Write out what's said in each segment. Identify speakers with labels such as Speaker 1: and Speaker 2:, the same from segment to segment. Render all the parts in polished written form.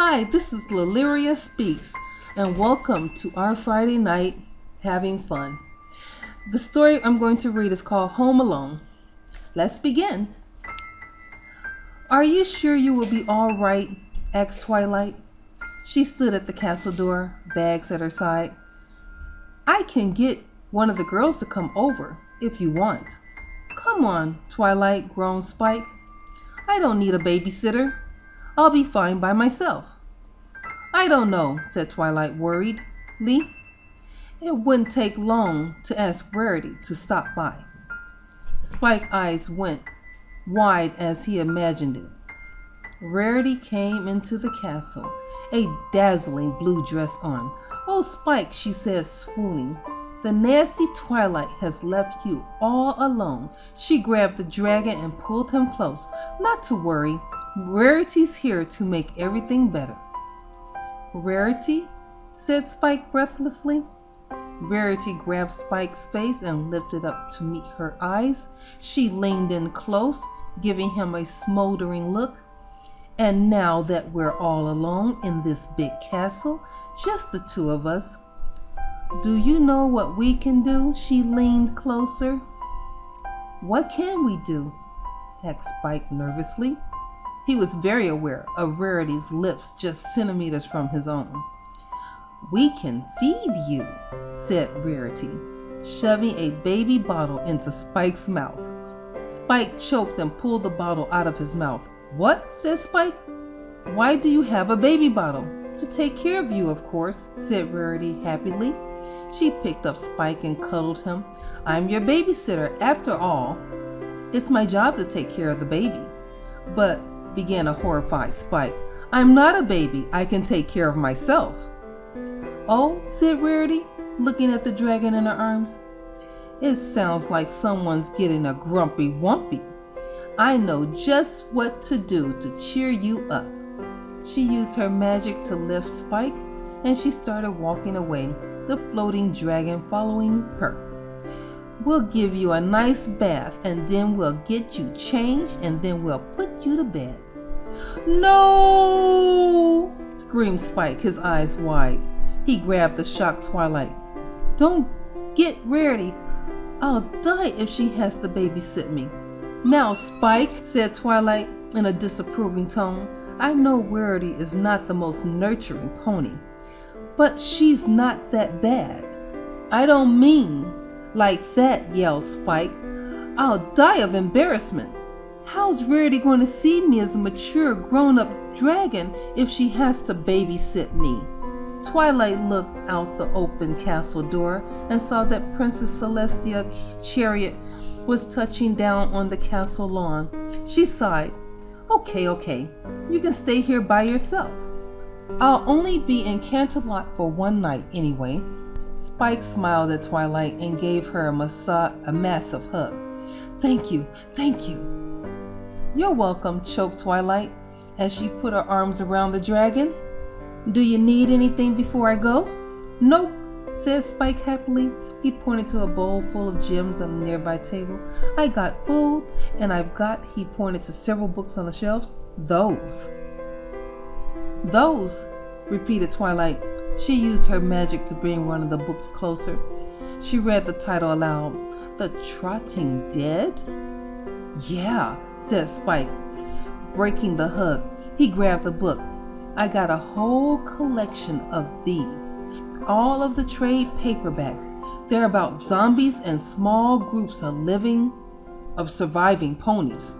Speaker 1: Hi, this is Leliria Speaks, and welcome to our Friday night having fun. The story I'm going to read is called Home Alone. Let's begin. Are you sure you will be all right? Asked Twilight. She stood at the castle door, bags at her side. I can get one of the girls to come over if you want. Come on, Twilight, groaned Spike. I don't need a babysitter. I'll be fine by myself. I don't know, said Twilight worriedly. It wouldn't take long to ask Rarity to stop by. Spike's eyes went wide as he imagined it. Rarity came into the castle, a dazzling blue dress on. Oh, Spike, she said, swooning. The nasty Twilight has left you all alone. She grabbed the dragon and pulled him close. Not to worry. Rarity's here to make everything better. Rarity? Said Spike breathlessly. Rarity grabbed Spike's face and lifted up to meet her eyes. She leaned in close, giving him a smoldering look. And now that we're all alone in this big castle, just the two of us, do you know what we can do? She leaned closer. What can we do? Asked Spike nervously. He was very aware of Rarity's lips just centimeters from his own. We can feed you, said Rarity, shoving a baby bottle into Spike's mouth. Spike choked and pulled the bottle out of his mouth. What? Said Spike. Why do you have a baby bottle? To take care of you, of course, said Rarity happily. She picked up Spike and cuddled him. I'm your babysitter, after all. It's my job to take care of the baby. But, began a horrified Spike, I'm not a baby. I can take care of myself. Oh, said Rarity, looking at the dragon in her arms. It sounds like someone's getting a grumpy wumpy. I know just what to do to cheer you up. She used her magic to lift Spike, and she started walking away, the floating dragon following her. We'll give you a nice bath, and then we'll get you changed, and then we'll put you to bed. No! Screamed Spike, his eyes wide. He grabbed the shocked Twilight. Don't get Rarity. I'll die if she has to babysit me. Now, Spike, said Twilight in a disapproving tone, I know Rarity is not the most nurturing pony, but she's not that bad. I don't mean like that, yelled Spike. I'll die of embarrassment. How's Rarity going to see me as a mature, grown-up dragon if she has to babysit me? Twilight looked out the open castle door and saw that Princess Celestia's chariot was touching down on the castle lawn. She sighed. Okay, you can stay here by yourself. I'll only be in Canterlot for one night anyway. Spike smiled at Twilight and gave her a massive hug. Thank you. You're welcome, choked Twilight as she put her arms around the dragon. Do you need anything before I go? Nope, said Spike happily. He pointed to a bowl full of gems on a nearby table. I got food, and he pointed to several books on the shelves. Those, repeated Twilight. She used her magic to bring one of the books closer. She read the title aloud. The Trotting Dead? Yeah, said Spike, breaking the hug. He grabbed the book. I got a whole collection of these. All of the trade paperbacks. They're about zombies and small groups of surviving ponies.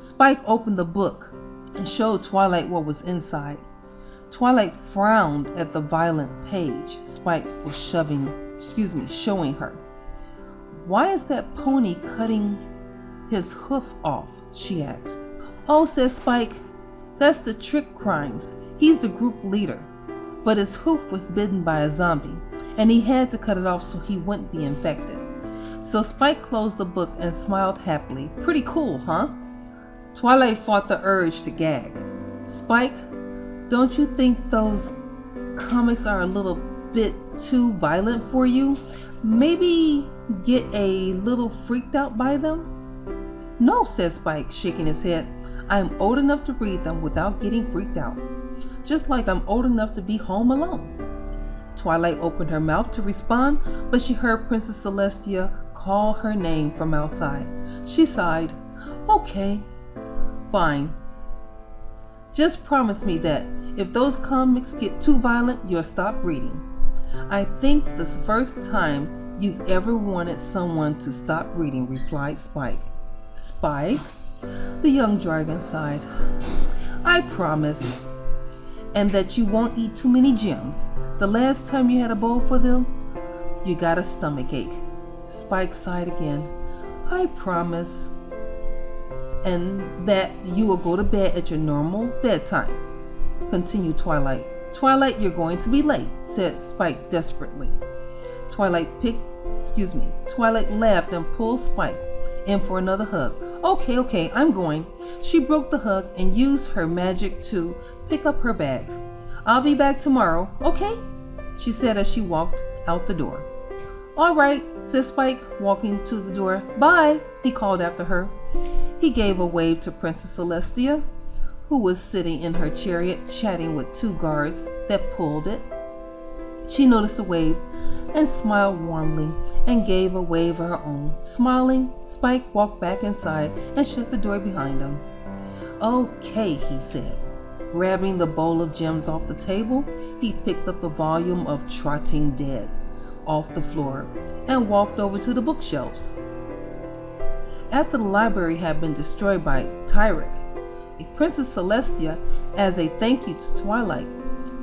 Speaker 1: Spike opened the book and showed Twilight what was inside. Twilight frowned at the violent page Spike was showing her. Why is that pony cutting his hoof off? She asked. Oh, said Spike, that's the Trick Crimes. He's the group leader. But his hoof was bitten by a zombie, and he had to cut it off so he wouldn't be infected. So Spike closed the book and smiled happily. Pretty cool, huh? Twilight fought the urge to gag. Spike, don't you think those comics are a little bit too violent for you? Maybe get a little freaked out by them? No, said Spike, shaking his head. I'm old enough to read them without getting freaked out. just like I'm old enough to be home alone. Twilight opened her mouth to respond, but she heard Princess Celestia call her name from outside. She sighed. Okay, fine. Just promise me that if those comics get too violent, you'll stop reading. I think the first time you've ever wanted someone to stop reading, replied Spike. Spike? The young dragon sighed. I promise. And that you won't eat too many gems. The last time you had a bowl for them, you got a stomach ache. Spike sighed again. I promise. And that you will go to bed at your normal bedtime. Continued Twilight. Twilight, you're going to be late, said Spike desperately. Twilight laughed and pulled Spike in for another hug. Okay, I'm going. She broke the hug and used her magic to pick up her bags. I'll be back tomorrow, okay? She said as she walked out the door. All right, said Spike, walking to the door. Bye, he called after her. He gave a wave to Princess Celestia, who was sitting in her chariot chatting with two guards that pulled it. She noticed the wave and smiled warmly and gave a wave of her own. Smiling, Spike walked back inside and shut the door behind him. Okay, he said. Grabbing the bowl of gems off the table, he picked up the volume of Trotting Dead off the floor and walked over to the bookshelves. After the library had been destroyed by Tyrek, Princess Celestia, as a thank you to Twilight,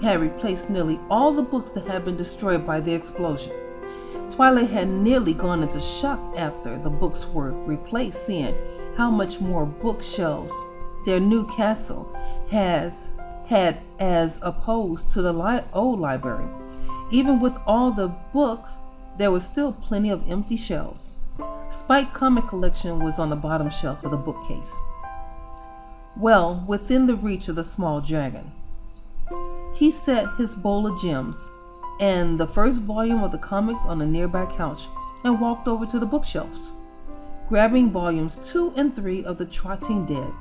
Speaker 1: had replaced nearly all the books that had been destroyed by the explosion. Twilight had nearly gone into shock after the books were replaced, seeing how much more bookshelves their new castle had as opposed to the old library. Even with all the books, there was still plenty of empty shelves. Spike's comic collection was on the bottom shelf of the bookcase, well within the reach of the small dragon. He set his bowl of gems and the first volume of the comics on a nearby couch and walked over to the bookshelves. Grabbing volumes 2 and 3 of the Trotting Dead,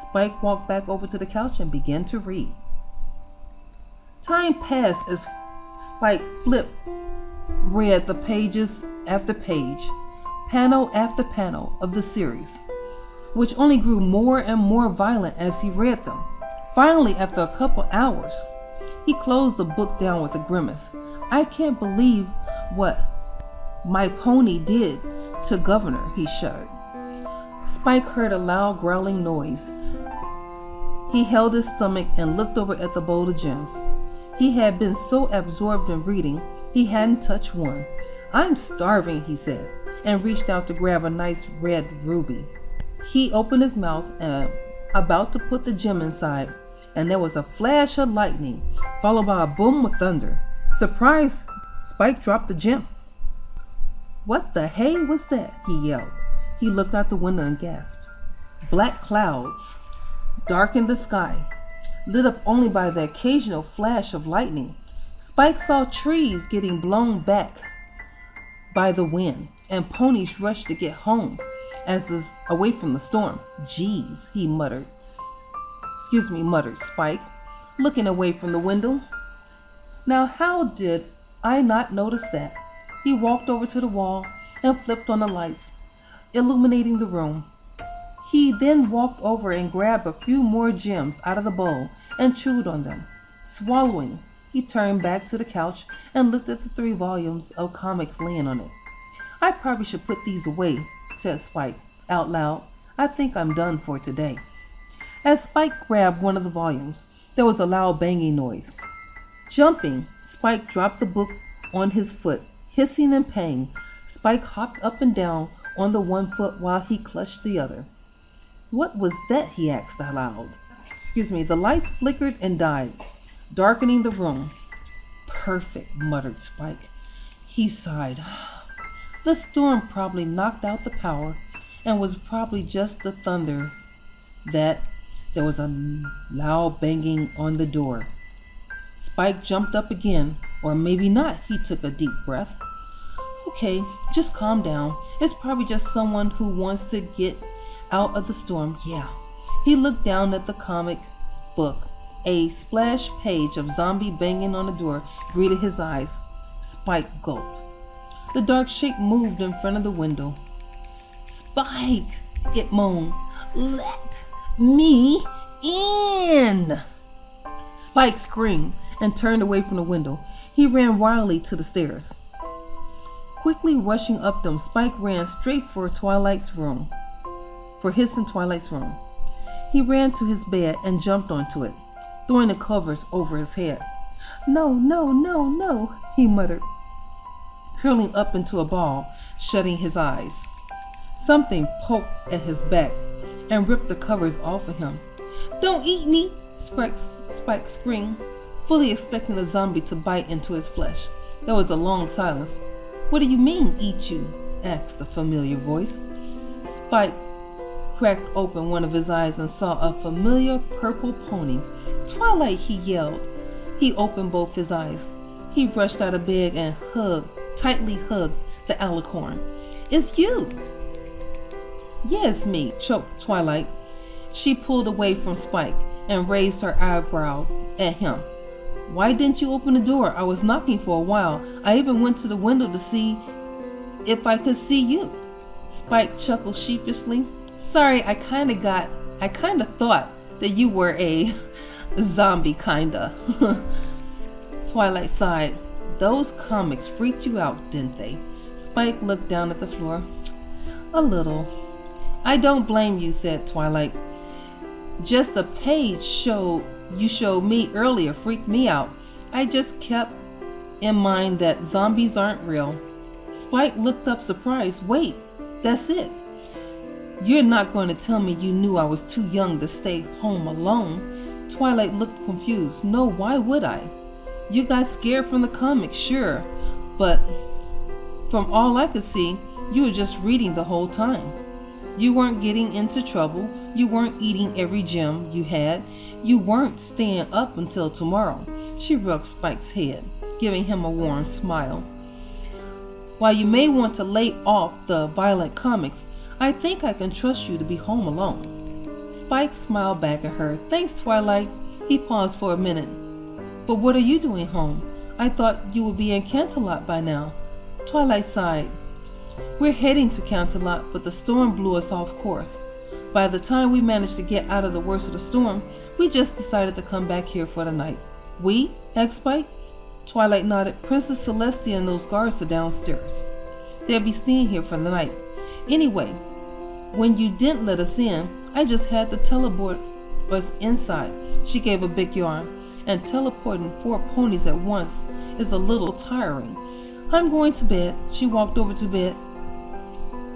Speaker 1: Spike walked back over to the couch and began to read. Time passed as Spike read the pages after page, panel after panel of the series, which only grew more and more violent as he read them. Finally, after a couple hours, he closed the book down with a grimace. I can't believe what my pony did to Governor, he shuddered. Spike heard a loud growling noise. He held his stomach and looked over at the bowl of gems. He had been so absorbed in reading, he hadn't touched one. I'm starving, he said, and reached out to grab a nice red ruby. He opened his mouth and about to put the gem inside, and there was a flash of lightning, followed by a boom of thunder. Surprised, Spike dropped the gem. What the hay was that? He yelled. He looked out the window and gasped. Black clouds darkened the sky, lit up only by the occasional flash of lightning. Spike saw trees getting blown back by the wind, and ponies rushed to get home away from the storm. Geez, he muttered. Muttered Spike, looking away from the window. Now how did I not notice that? He walked over to the wall and flipped on the lights, illuminating the room. He then walked over and grabbed a few more gems out of the bowl and chewed on them. Swallowing, he turned back to the couch and looked at the 3 volumes of comics laying on it. I probably should put these away, said Spike out loud. I think I'm done for today. As Spike grabbed one of the volumes, there was a loud banging noise. Jumping, Spike dropped the book on his foot. Hissing in pain, Spike hopped up and down on the one foot while he clutched the other. What was that? He asked aloud. The lights flickered and died, darkening the room. Perfect, muttered Spike. He sighed. The storm probably knocked out the power and was probably just the thunder. There was a loud banging on the door. Spike jumped up again, or maybe not. He took a deep breath. Okay, just calm down. It's probably just someone who wants to get out of the storm. Yeah. He looked down at the comic book A splash page of zombie banging on the door greeted his eyes. Spike gulped. The dark shape moved in front of the window. "Spike!" it moaned. "Let me in!" Spike screamed and turned away from the window. He ran wildly to the stairs. Quickly rushing up them, Spike ran straight for Twilight's room. For his and Twilight's room. He ran to his bed and jumped onto it, throwing the covers over his head. "No, no, no, no," he muttered, curling up into a ball, shutting his eyes. Something poked at his back and ripped the covers off of him. "Don't eat me!" Spike screamed, fully expecting the zombie to bite into his flesh. There was a long silence. "What do you mean, eat you?" asked a familiar voice. Spike cracked open one of his eyes and saw a familiar purple pony. "Twilight!" he yelled. He opened both his eyes. He rushed out of bed and tightly hugged the alicorn. "It's you!" "Yeah, it's me," choked Twilight. She pulled away from Spike and raised her eyebrow at him. "Why didn't you open the door? I was knocking for a while. I even went to the window to see if I could see you." Spike chuckled sheepishly. "Sorry, I kinda thought that you were a zombie, kinda." Twilight sighed. "Those comics freaked you out, didn't they?" Spike looked down at the floor. "A little." "I don't blame you," said Twilight. "Just the page you showed me earlier freaked me out. I just kept in mind that zombies aren't real." Spike looked up surprised. "Wait, that's it? You're not going to tell me you knew I was too young to stay home alone?" Twilight looked confused. "No, why would I? You got scared from the comic, sure, but from all I could see, you were just reading the whole time. You weren't getting into trouble. You weren't eating every gem you had. You weren't staying up until tomorrow." She rubbed Spike's head, giving him a warm smile. "While you may want to lay off the violent comics, I think I can trust you to be home alone." Spike smiled back at her. "Thanks, Twilight." He paused for a minute. "But what are you doing home? I thought you would be in Canterlot by now." Twilight sighed. "We're heading to Canterlot, but the storm blew us off course. By the time we managed to get out of the worst of the storm, we just decided to come back here for the night." "We?" asked Spike. Twilight nodded. "Princess Celestia and those guards are downstairs. They'll be staying here for the night. Anyway, when you didn't let us in, I just had to teleport us inside." She gave a big yawn. "And teleporting 4 ponies at once is a little tiring. I'm going to bed." She walked over to bed.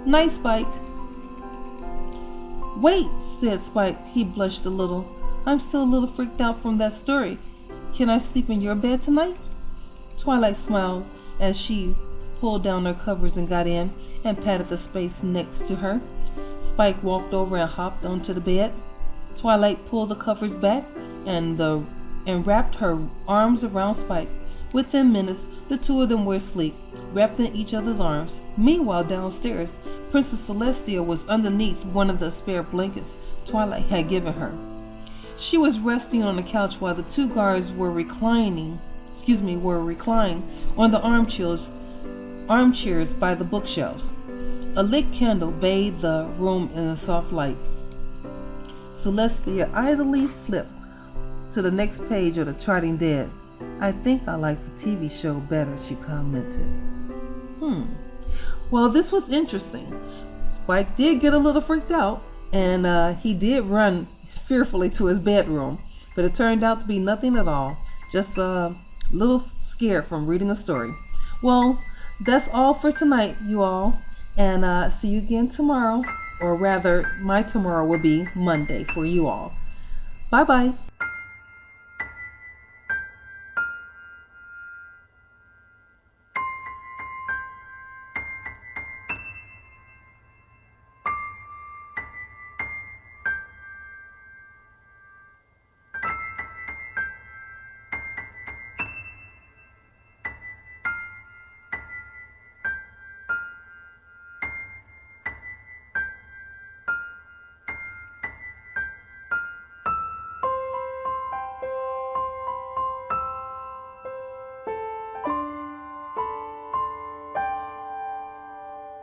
Speaker 1: "Night, Spike." "Wait," said Spike. He blushed a little. "I'm still a little freaked out from that story. Can I sleep in your bed tonight?" Twilight smiled as she pulled down her covers and got in and patted the space next to her. Spike walked over and hopped onto the bed. Twilight pulled the covers back and wrapped her arms around Spike. Within minutes, the two of them were asleep, wrapped in each other's arms. Meanwhile, downstairs, Princess Celestia was underneath one of the spare blankets Twilight had given her. She was resting on the couch while the 2 guards were reclined on the armchairs by the bookshelves. A lit candle bathed the room in a soft light. Celestia idly flipped to the next page of the Charting Dead. "I think I like the TV show better," she commented. Well, this was interesting. Spike did get a little freaked out, and he did run fearfully to his bedroom, but it turned out to be nothing at all, just a little scared from reading the story. Well, that's all for tonight, you all, and see you again tomorrow, or rather, my tomorrow will be Monday for you all. Bye-bye.